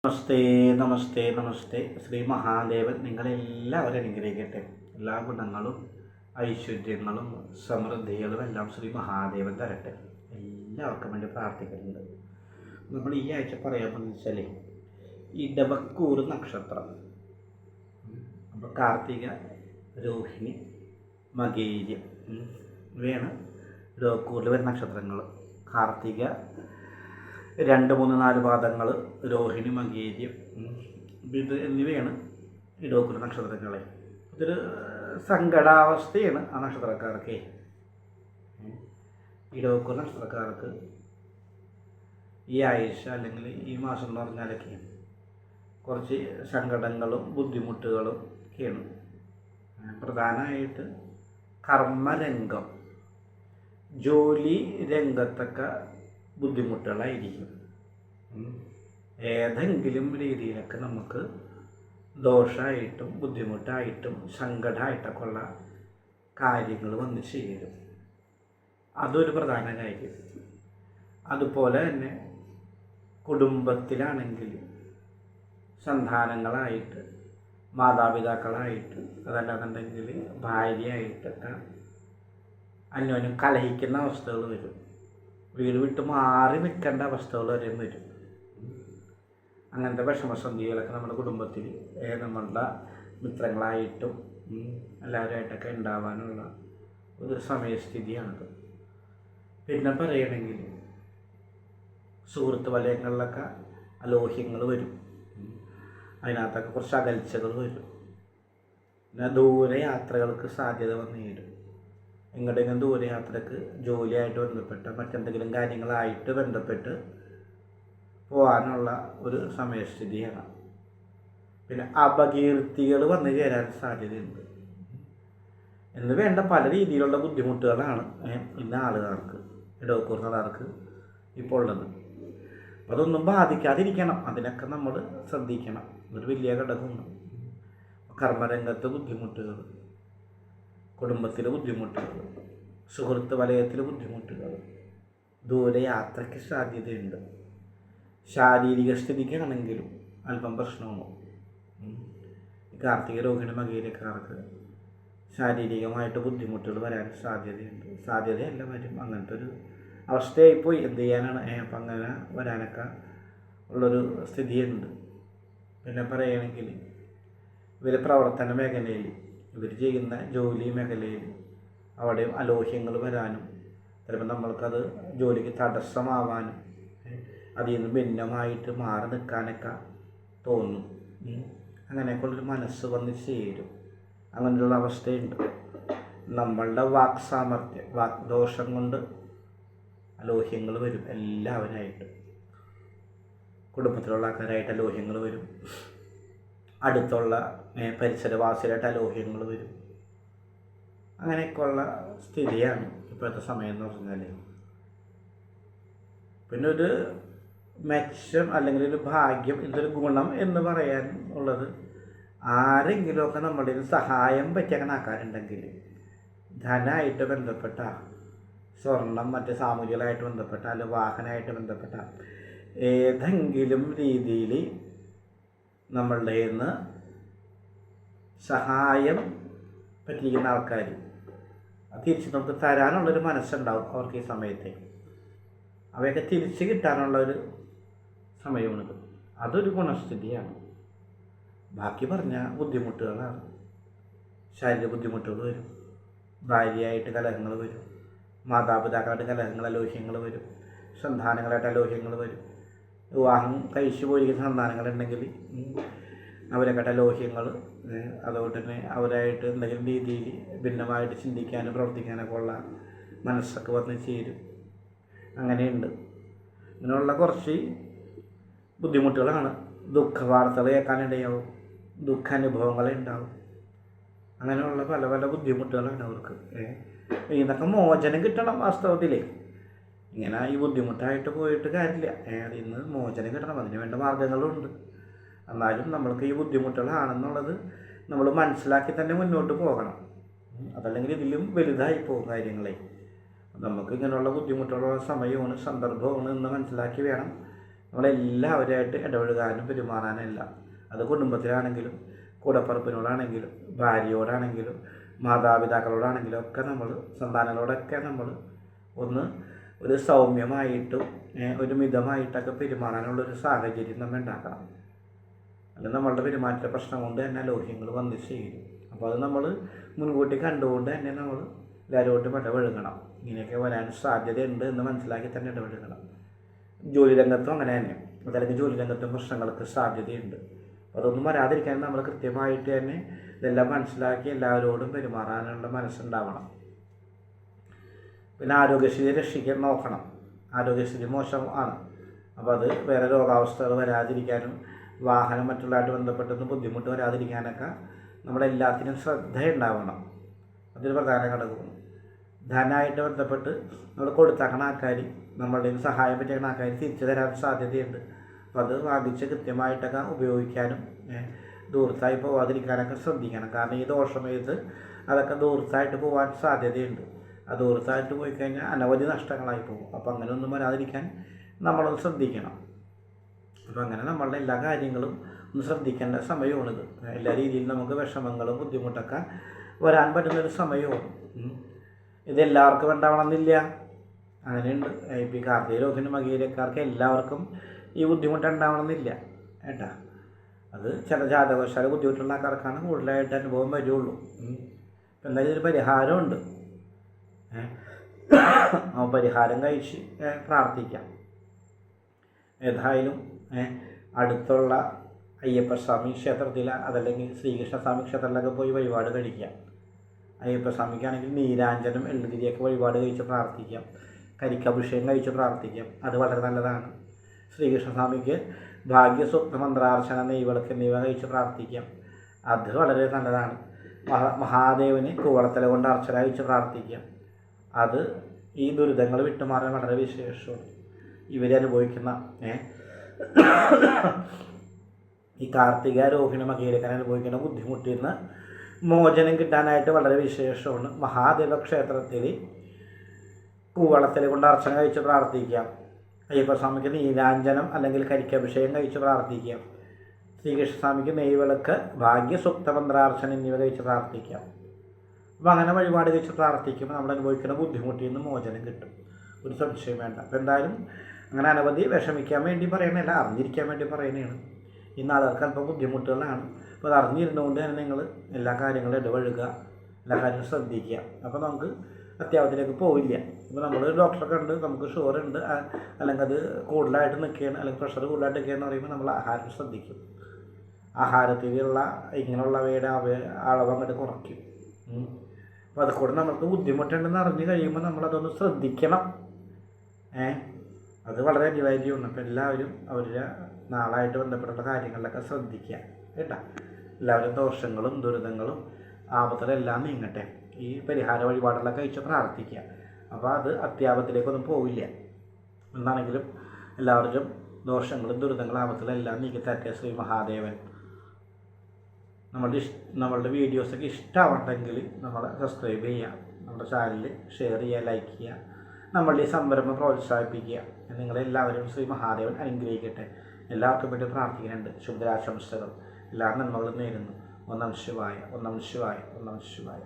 നമസ്തേ നമസ്തേ നമസ്തേ. ശ്രീ മഹാദേവൻ നിങ്ങളെല്ലാവരും അനുഗ്രഹിക്കട്ടെ. എല്ലാ ഗുണങ്ങളും ഐശ്വര്യങ്ങളും സമൃദ്ധികളും എല്ലാം ശ്രീ മഹാദേവൻ തരട്ടെ. എല്ലാവർക്കും വേണ്ടി പ്രാർത്ഥിക്കുന്നുണ്ട്. നമ്മൾ ഈ ആഴ്ച പറയാമെന്ന് വെച്ചാൽ ഇടവക്കൂർ നക്ഷത്രം. അപ്പോൾ കാർത്തിക, രോഹിണി, മകേര്യം ഇവയാണ് ഇടവക്കൂറിൽ വരുന്ന നക്ഷത്രങ്ങൾ. കാർത്തിക 2, 3, 4 പാദങ്ങൾ, രോഹിണി, മകേര്യം ഇത് എന്നിവയാണ് ഇടവക്കൂർ നക്ഷത്രങ്ങളെ. ഇതൊരു സങ്കടാവസ്ഥയാണ് ആ നക്ഷത്രക്കാർക്ക്. ഇടവക്കൂർ നക്ഷത്രക്കാർക്ക് ഈ ആഴ്ച അല്ലെങ്കിൽ ഈ മാസം എന്ന് പറഞ്ഞാലൊക്കെ കുറച്ച് സങ്കടങ്ങളും ബുദ്ധിമുട്ടുകളും ഒക്കെയാണ്. പ്രധാനമായിട്ട് കർമ്മരംഗം, ജോലി രംഗത്തൊക്കെ ബുദ്ധിമുട്ടുകളായിരിക്കും. ഏതെങ്കിലും രീതിയിലൊക്കെ നമുക്ക് ദോഷമായിട്ടും ബുദ്ധിമുട്ടായിട്ടും സങ്കടമായിട്ടൊക്കെ ഉള്ള കാര്യങ്ങൾ വന്ന് ചേരും. അതൊരു പ്രധാന കാര്യം. അതുപോലെ തന്നെ കുടുംബത്തിലാണെങ്കിൽ സന്താനങ്ങളായിട്ട്, മാതാപിതാക്കളായിട്ട്, അതല്ലാന്നുണ്ടെങ്കിൽ ഭാര്യയായിട്ടൊക്കെ അന്യോന്യം കലഹിക്കുന്ന അവസ്ഥകൾ വരും. വീട് വിട്ട് മാറി നിൽക്കേണ്ട അവസ്ഥകൾ വരെയും വരും. അങ്ങനത്തെ വിഷമസന്ധികളൊക്കെ നമ്മുടെ കുടുംബത്തിൽ നമ്മളുടെ മിത്രങ്ങളായിട്ടും എല്ലാവരുമായിട്ടൊക്കെ ഉണ്ടാവാനുള്ള ഒരു സമയസ്ഥിതിയാണത്. പിന്നെ പറയണമെങ്കിൽ സുഹൃത്ത് വലയങ്ങളിലൊക്കെ അലോഹ്യങ്ങൾ വരും. അതിനകത്തൊക്കെ കുറച്ച് അകൽച്ചകൾ വരും. പിന്നെ ദൂരയാത്രകൾക്ക് സാധ്യത വന്നേരും. എങ്ങോട്ടെങ്കിലും ദൂരയാത്രക്ക് ജോലിയായിട്ട് ബന്ധപ്പെട്ട മറ്റെന്തെങ്കിലും കാര്യങ്ങളായിട്ട് ബന്ധപ്പെട്ട് പോകാനുള്ള ഒരു സമയസ്ഥിതിയാണ്. പിന്നെ അപകീർത്തികൾ വന്നു ചേരാൻ സാധ്യതയുണ്ട്. എന്ന് വേണ്ട പല രീതിയിലുള്ള ബുദ്ധിമുട്ടുകളാണ് ഇന്ന ആളുകാർക്ക്, ഇടവക്കൂറുകാർക്ക് ഇപ്പോൾ ഉള്ളത്. അപ്പോൾ അതൊന്നും ബാധിക്കാതിരിക്കണം, അതിനൊക്കെ നമ്മൾ ശ്രദ്ധിക്കണം. ഒരു വലിയ ഘടകമാണ്. കർമ്മരംഗത്ത് ബുദ്ധിമുട്ടുകൾ, കുടുംബത്തിലെ ബുദ്ധിമുട്ടുകൾ, സുഹൃത്ത് വലയത്തിലെ ബുദ്ധിമുട്ടുകൾ, ദൂരയാത്രയ്ക്ക് സാധ്യതയുണ്ട്. ശാരീരിക സ്ഥിതിക്കാണെങ്കിലും അല്പം പ്രശ്നമാണ്. കാർത്തിക, രോഹിണി, മകേരക്കാർക്ക് ശാരീരികമായിട്ട് ബുദ്ധിമുട്ടുകൾ വരാൻ സാധ്യതയുണ്ട്. സാധ്യതയല്ല, വരും. അങ്ങനത്തെ ഒരു അവസ്ഥയായിപ്പോയി. എന്ത് ചെയ്യാനാണ്? അപ്പം അങ്ങനെ വരാനൊക്കെ ഉള്ളൊരു സ്ഥിതിയുണ്ട്. പിന്നെ പറയുകയാണെങ്കിൽ ഇവർ പ്രവർത്തന മേഖലയിൽ, ഇവർ ചെയ്യുന്ന ജോലി മേഖലയിൽ അവിടെ അലോഹ്യങ്ങൾ വരാനും ചിലപ്പോൾ നമ്മൾക്കത് ജോലിക്ക് തടസ്സമാവാനും അതിൽ നിന്ന് ഭിന്നമായിട്ട് മാറി നിൽക്കാനൊക്കെ തോന്നും. അങ്ങനെയൊക്കെയുള്ളൊരു മനസ്സ് വന്ന് ചേരും. അങ്ങനെയുള്ള അവസ്ഥയുണ്ട്. നമ്മളുടെ വാക് സാമർഥ്യം, വാഗ്ദോഷം കൊണ്ട് അലോഹ്യങ്ങൾ വരും. എല്ലാവരായിട്ട്, കുടുംബത്തിലുള്ള ആൾക്കാരായിട്ട് അലോഹ്യങ്ങൾ വരും. അടുത്തുള്ള പരിസരവാസികളായിട്ട് അലോഹ്യങ്ങൾ വരും. അങ്ങനെയൊക്കെയുള്ള സ്ഥിതിയാണ് ഇപ്പോഴത്തെ സമയം എന്ന് പറഞ്ഞാൽ. പിന്നെ ഒരു മെച്ചം അല്ലെങ്കിൽ ഒരു ഭാഗ്യം, ഇതൊരു ഗുണം എന്ന് പറയാൻ ഉള്ളത്, ആരെങ്കിലുമൊക്കെ നമ്മളുടെ സഹായം പറ്റിയ ആൾക്കാരുണ്ടെങ്കിൽ, ധനമായിട്ട് ബന്ധപ്പെട്ട, സ്വർണം, മറ്റ് സാമൂഹികമായിട്ട് ബന്ധപ്പെട്ട, അല്ലെങ്കിൽ വാഹനമായിട്ട് ബന്ധപ്പെട്ട ഏതെങ്കിലും രീതിയിൽ നമ്മളുടെ നിന്ന് സഹായം പറ്റിയിരിക്കുന്ന ആൾക്കാർ തിരിച്ച് നമുക്ക് തരാനുള്ളൊരു മനസ്സുണ്ടാവും അവർക്ക് ഈ സമയത്ത്. അവയൊക്കെ തിരിച്ച് കിട്ടാനുള്ളൊരു സമയമാണിത്. അതൊരു ഗുണസ്ഥിതിയാണ്. ബാക്കി പറഞ്ഞ ബുദ്ധിമുട്ടുകളാണ്. ശാരീരിക ബുദ്ധിമുട്ടുകൾ വരും, ഭാര്യയായിട്ട് കലഹങ്ങൾ വരും, മാതാപിതാക്കളായിട്ട് കലഹങ്ങൾ, അലോഹ്യങ്ങൾ വരും, സന്താനങ്ങളായിട്ട് അലോഹ്യങ്ങൾ വരും. വിവാഹം കഴിച്ചു പോയിരിക്കുന്ന സന്താനങ്ങളുണ്ടെങ്കിൽ അവരെക്കാട്ട് അലോഹ്യങ്ങൾ. അതുകൊണ്ട് തന്നെ അവരായിട്ട് എന്തെങ്കിലും രീതിയിൽ ഭിന്നമായിട്ട് ചിന്തിക്കാനും പ്രവർത്തിക്കാനൊക്കെ ഉള്ള മനസ്സൊക്കെ വന്ന് ചേരും. അങ്ങനെയുണ്ട്. ഇങ്ങനെയുള്ള കുറച്ച് ബുദ്ധിമുട്ടുകളാണ്. ദുഃഖവാർത്തകൾ കേൾക്കാനിടയാവും, ദുഃഖാനുഭവങ്ങളുണ്ടാവും. അങ്ങനെയുള്ള പല പല ബുദ്ധിമുട്ടുകളാണ് അവർക്ക്. ഇതൊക്കെ മോചനം കിട്ടണം. വാസ്തവത്തിൽ ഇങ്ങനെ ഈ ബുദ്ധിമുട്ടായിട്ട് പോയിട്ട് കാര്യമില്ല. ഇന്ന് മോചനം കിട്ടണം. അതിന് വേണ്ട മാർഗങ്ങളുണ്ട്. എന്നാലും നമ്മൾക്ക് ഈ ബുദ്ധിമുട്ടുകളാണെന്നുള്ളത് നമ്മൾ മനസ്സിലാക്കി തന്നെ മുന്നോട്ട് പോകണം. അതല്ലെങ്കിൽ ഇതിലും വലുതായി പോകും കാര്യങ്ങളെ. നമുക്ക് ഇങ്ങനെയുള്ള ബുദ്ധിമുട്ടുള്ള സമയമാണ്, സന്ദർഭമാണ് എന്ന് മനസ്സിലാക്കി വേണം നമ്മളെല്ലാവരുമായിട്ട് ഇടപഴകാനും പെരുമാറാനും എല്ലാം, അത് കുടുംബത്തിലാണെങ്കിലും കൂടപ്പറപ്പിനോടാണെങ്കിലും ഭാര്യയോടാണെങ്കിലും മാതാപിതാക്കളോടാണെങ്കിലും ഒക്കെ നമ്മൾ സന്താനങ്ങളോടൊക്കെ നമ്മൾ ഒരു സൗമ്യമായിട്ടും ഒരു മിതമായിട്ടൊക്കെ പെരുമാറാനുള്ളൊരു സാഹചര്യം നമ്മൾ ഉണ്ടാക്കണം. അല്ലെങ്കിൽ നമ്മളുടെ പെരുമാറ്റ പ്രശ്നം കൊണ്ട് തന്നെ ലോഹ്യങ്ങൾ വന്ന് ചെയ്യും. അപ്പോൾ അത് നമ്മൾ മുൻകൂട്ടി കണ്ടുകൊണ്ട് തന്നെ നമ്മൾ എല്ലാവരോട്ടും ഇടപഴകണം. ഇങ്ങനെയൊക്കെ വരാൻ സാധ്യതയുണ്ട് എന്ന് മനസ്സിലാക്കി തന്നെ ഇടപഴകണം. ജോലി രംഗത്തും അങ്ങനെ തന്നെ, അതല്ലെങ്കിൽ ജോലി രംഗത്തും പ്രശ്നങ്ങൾക്ക് സാധ്യതയുണ്ട്. അപ്പോൾ അതൊന്നും വരാതിരിക്കാൻ നമ്മൾ കൃത്യമായിട്ട് തന്നെ ഇതെല്ലാം മനസ്സിലാക്കി എല്ലാവരോടും പെരുമാറാനുള്ള മനസ്സുണ്ടാവണം. പിന്നെ ആരോഗ്യസ്ഥിതി രക്ഷിക്കാൻ നോക്കണം. ആരോഗ്യസ്ഥിതി മോശമാണ്. അപ്പോൾ അത് വേറെ രോഗാവസ്ഥകൾ വരാതിരിക്കാനും വാഹനം മറ്റുള്ളതായിട്ട് ബന്ധപ്പെട്ടൊന്നും ബുദ്ധിമുട്ട് വരാതിരിക്കാനൊക്കെ നമ്മളെല്ലാത്തിനും ശ്രദ്ധയുണ്ടാവണം. അതൊരു പ്രധാന ഘടകമാണ്. ധനമായിട്ട് ബന്ധപ്പെട്ട് നമ്മൾ കൊടുത്താക്കണ ആൾക്കാർ, നമ്മളുടെ സഹായം പറ്റിയ ആൾക്കാർ തിരിച്ചു തരാൻ സാധ്യതയുണ്ട്. അപ്പോൾ അത് വാങ്ങിച്ച് കൃത്യമായിട്ടൊക്കെ ഉപയോഗിക്കാനും ദൂരത്തായി പോവാതിരിക്കാനൊക്കെ ശ്രദ്ധിക്കണം. കാരണം ഈ ദോഷമേത് അതൊക്കെ ദൂരത്തായിട്ട് പോകാൻ സാധ്യതയുണ്ട്. ആ ദൂരത്തായിട്ട് പോയി കഴിഞ്ഞാൽ അനവധി നഷ്ടങ്ങളായി പോകും. അപ്പോൾ അങ്ങനെ ഒന്നും വരാതിരിക്കാൻ നമ്മളത് ശ്രദ്ധിക്കണം. അപ്പോൾ അങ്ങനെ നമ്മളുടെ എല്ലാ കാര്യങ്ങളും ഒന്ന് ശ്രദ്ധിക്കേണ്ട സമയമാണിത്. എല്ലാ രീതിയിലും നമുക്ക് വിഷമങ്ങളും ബുദ്ധിമുട്ടൊക്കെ വരാൻ പറ്റുന്നൊരു സമയമാണ്. ഇതെല്ലാവർക്കും ഉണ്ടാവണമെന്നില്ല, അങ്ങനെയുണ്ട്. ഇപ്പോൾ ഈ കാർത്തിക രോഹിണി മകീരക്കാർക്ക് എല്ലാവർക്കും ഈ ബുദ്ധിമുട്ടുണ്ടാവണമെന്നില്ല കേട്ടാ. അത് ചില ജാതകവശാല ബുദ്ധിമുട്ടുള്ള ആൾക്കാർക്കാണ് കൂടുതലായിട്ട് അനുഭവം വരുള്ളൂ. എന്തായാലും ഇതിന് പരിഹാരമുണ്ട്. ആ പരിഹാരം കഴിച്ച് പ്രാർത്ഥിക്കാം. ഏതായാലും അടുത്തുള്ള അയ്യപ്പസ്വാമി ക്ഷേത്രത്തിൽ, അതല്ലെങ്കിൽ ശ്രീകൃഷ്ണസ്വാമി ക്ഷേത്രത്തിലൊക്കെ പോയി വഴിപാട് കഴിക്കാം. അയ്യപ്പസ്വാമിക്കാണെങ്കിൽ നീരാഞ്ജനം എള്ളുതിരിയൊക്കെ വഴിപാട് കഴിച്ച് പ്രാർത്ഥിക്കാം. കരിക്കഭിഷേകം കഴിച്ച് പ്രാർത്ഥിക്കാം. അത് വളരെ നല്ലതാണ്. ശ്രീകൃഷ്ണസ്വാമിക്ക് ഭാഗ്യസൂക്ത മന്ത്രാർച്ചന, നെയ്വിളക്ക് എന്നിവ കഴിച്ച് പ്രാർത്ഥിക്കാം. അത് വളരെ നല്ലതാണ്. മഹാദേവന് കൂവളത്തല കൊണ്ട് അർച്ചന കഴിച്ച് പ്രാർത്ഥിക്കാം. അത് ഈ ദുരിതങ്ങൾ വിട്ടുമാറാൻ വളരെ വിശേഷമാണ്. ഇവരനുഭവിക്കുന്ന ഈ കാർത്തിക രോഹിണി മകീരക്കാൻ അനുഭവിക്കുന്ന ബുദ്ധിമുട്ടിൽ നിന്ന് മോചനം കിട്ടാനായിട്ട് വളരെ വിശേഷമാണ്. മഹാദേവ ക്ഷേത്രത്തിൽ കൂവളത്തിൽ കൊണ്ട് അർച്ചന കഴിച്ച് പ്രാർത്ഥിക്കാം. അയ്യപ്പസ്വാമിക്ക് നീരാഞ്ജനം അല്ലെങ്കിൽ കരിക്കഭിഷേകം കഴിച്ച് പ്രാർത്ഥിക്കാം. ശ്രീകൃഷ്ണസ്വാമിക്ക് നെയ്വിളക്ക്, ഭാഗ്യസൂക്ത മന്ത്രാർച്ചന എന്നിവ കഴിച്ച് പ്രാർത്ഥിക്കാം. അപ്പോൾ അങ്ങനെ വഴിപാട് കഴിച്ച് പ്രാർത്ഥിക്കുമ്പോൾ നമ്മൾ അനുഭവിക്കുന്ന ബുദ്ധിമുട്ടിൽ നിന്ന് മോചനം കിട്ടും, ഒരു സംശയം വേണ്ട. അപ്പോൾ എന്തായാലും അങ്ങനെ അനവധി വിഷമിക്കാൻ വേണ്ടി പറയണല്ല, അറിഞ്ഞിരിക്കാൻ വേണ്ടി പറയുന്നതാണ്. ഈ നാളുകൾക്ക് അല്പം ബുദ്ധിമുട്ടുകളാണ്. അപ്പോൾ അത് അറിഞ്ഞിരുന്നുകൊണ്ട് തന്നെ നിങ്ങൾ എല്ലാ കാര്യങ്ങളും ഇടപഴകുക, എല്ലാ കാര്യങ്ങളും ശ്രദ്ധിക്കുക. അപ്പോൾ നമുക്ക് അത്യാവശ്യത്തിലേക്ക് പോവില്ല. ഇപ്പോൾ നമ്മൾ ഡോക്ടറെ കണ്ട് നമുക്ക് ഷുഗറുണ്ട്, അല്ലെങ്കിൽ അത് കൂടുതലായിട്ട് നിൽക്കുകയാണ്, അല്ലെങ്കിൽ പ്രഷർ കൂടുതലായിട്ട് നിൽക്കുകയെന്ന് പറയുമ്പോൾ നമ്മൾ ആഹാരം ശ്രദ്ധിക്കും. ആഹാരത്തിലുള്ള ഇങ്ങനെയുള്ളവയുടെ അളവ് അങ്ങോട്ട് കുറയ്ക്കും. അപ്പോൾ അത് കൂടെ നമുക്ക് ബുദ്ധിമുട്ടുണ്ടെന്ന് അറിഞ്ഞ് കഴിയുമ്പോൾ നമ്മളതൊന്ന് ശ്രദ്ധിക്കണം. അത് വളരെ അനിവാര്യമാണ്. അപ്പോൾ എല്ലാവരും അവരുടെ നാളായിട്ട് ബന്ധപ്പെട്ടുള്ള കാര്യങ്ങളിലൊക്കെ ശ്രദ്ധിക്കുക കേട്ടോ. എല്ലാവരും ദോഷങ്ങളും ദുരിതങ്ങളും ആപത്തിലെല്ലാം നീങ്ങട്ടെ. ഈ പരിഹാര വഴിപാടുകളൊക്കെ കഴിച്ച് പ്രാർത്ഥിക്കുക. അപ്പോൾ അത് അത്യാപത്തിലേക്കൊന്നും പോവില്ല. എന്താണെങ്കിലും എല്ലാവരും ദോഷങ്ങളും ദുരിതങ്ങളും ആപത്തിലെല്ലാം നീക്കിത്തരട്ടെ ശ്രീ മഹാദേവൻ. നമ്മളുടെ വീഡിയോസൊക്കെ ഇഷ്ടമാവണ്ടെങ്കിൽ നമ്മൾ സബ്സ്ക്രൈബ് ചെയ്യുക, നമ്മുടെ ചാനൽ ഷെയർ ചെയ്യുക, ലൈക്ക് ചെയ്യുക, നമ്മളുടെ ഈ സംരംഭം പ്രോത്സാഹിപ്പിക്കുക. നിങ്ങളെല്ലാവരും ശ്രീ മഹാദേവൻ അനുഗ്രഹിക്കട്ടെ. എല്ലാവർക്കും വേണ്ടി പ്രാർത്ഥിക്കുന്നുണ്ട്. ശുഭരാശംസകൾ, എല്ലാ നന്മകളും നേരുന്നു. ഓം നമഃ ശിവായ, ഓം നമഃ ശിവായ, ഓം നമഃ ശിവായ.